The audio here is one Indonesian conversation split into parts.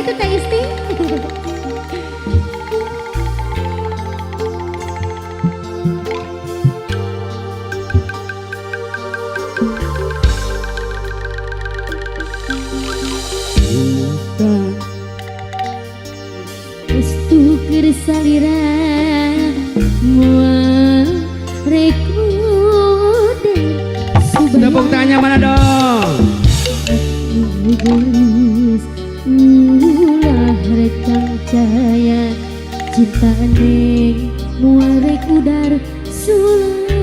itu Teh Isti. Restu kersalira mual rekude. Tepuk tangannya mana dong? Ulah rekang cahaya cinta neng mual rekudar sulaya.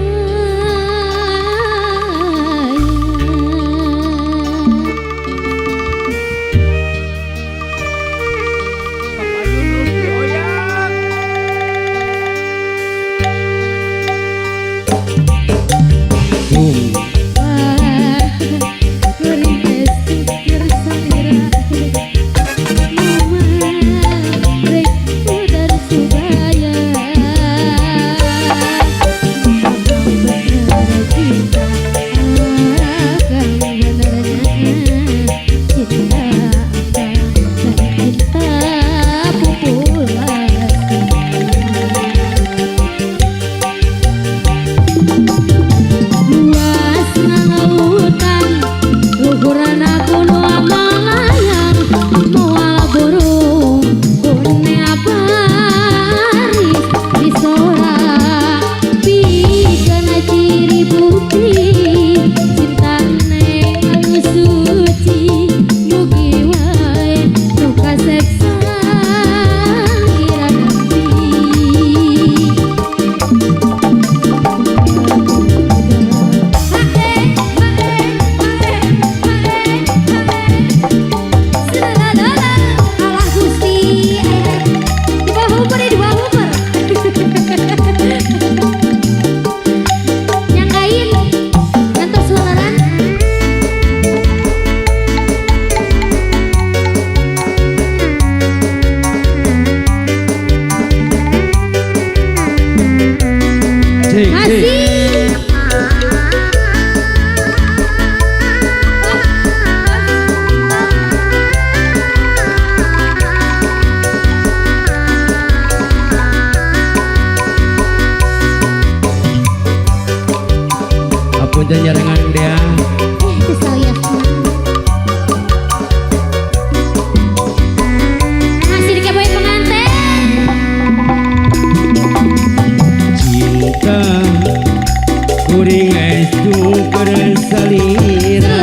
Punten jaringan dia. Kesal ya. Masih dikepoin pengantin. Cinta kuring estu kersalira.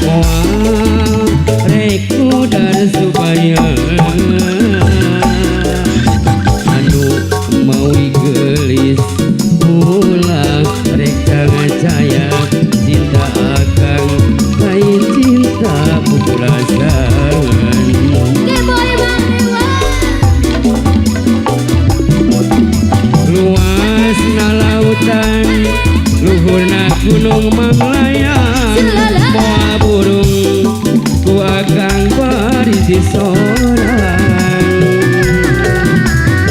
Moal reku dan supaya anu mau digelis ulah reka ngacaya cinta akan lain cinta pupulasangan. Luas na lautan luhurna gunung manglayang moal burung ku akan barisi sorang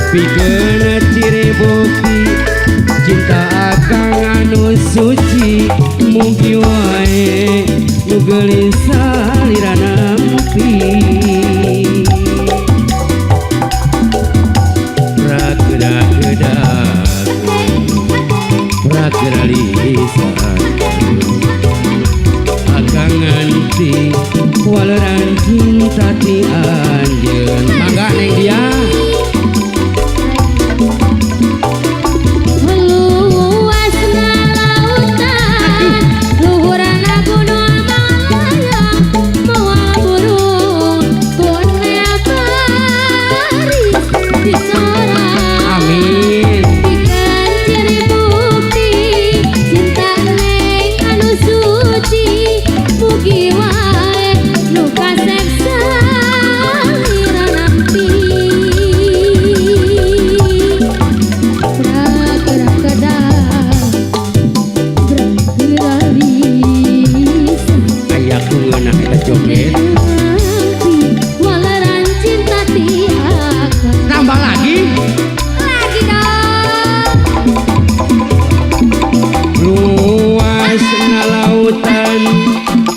pikeun ciri bukti cinta akan anu suci mugi wae nu gelisah lira nampi prakera lisan akan nganti waleran cinta ti anjeun mangga neng dia.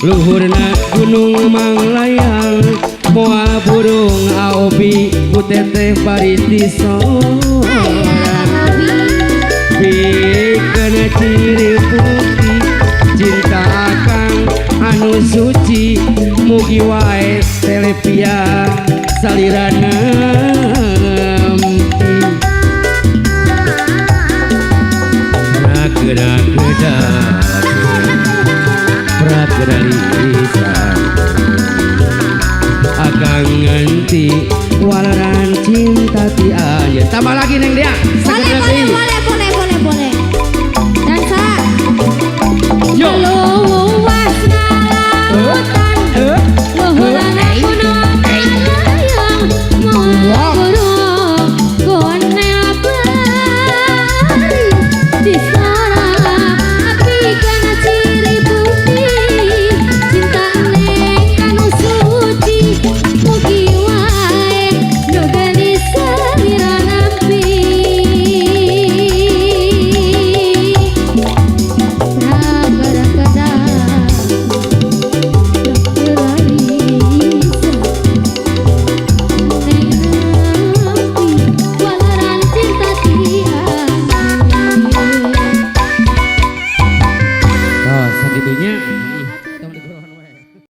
Luhurna gunung manglayang moal burung aobi ku teteh pariti soran bikin ciri putih cinta akang anu suci mugi wae telepia salirana prakedalisan akang nganti walaran cinta ti aya tambah lagi neng dia boleh dansa yo luas lautan luhuran gunung ayang mau guru gone abari di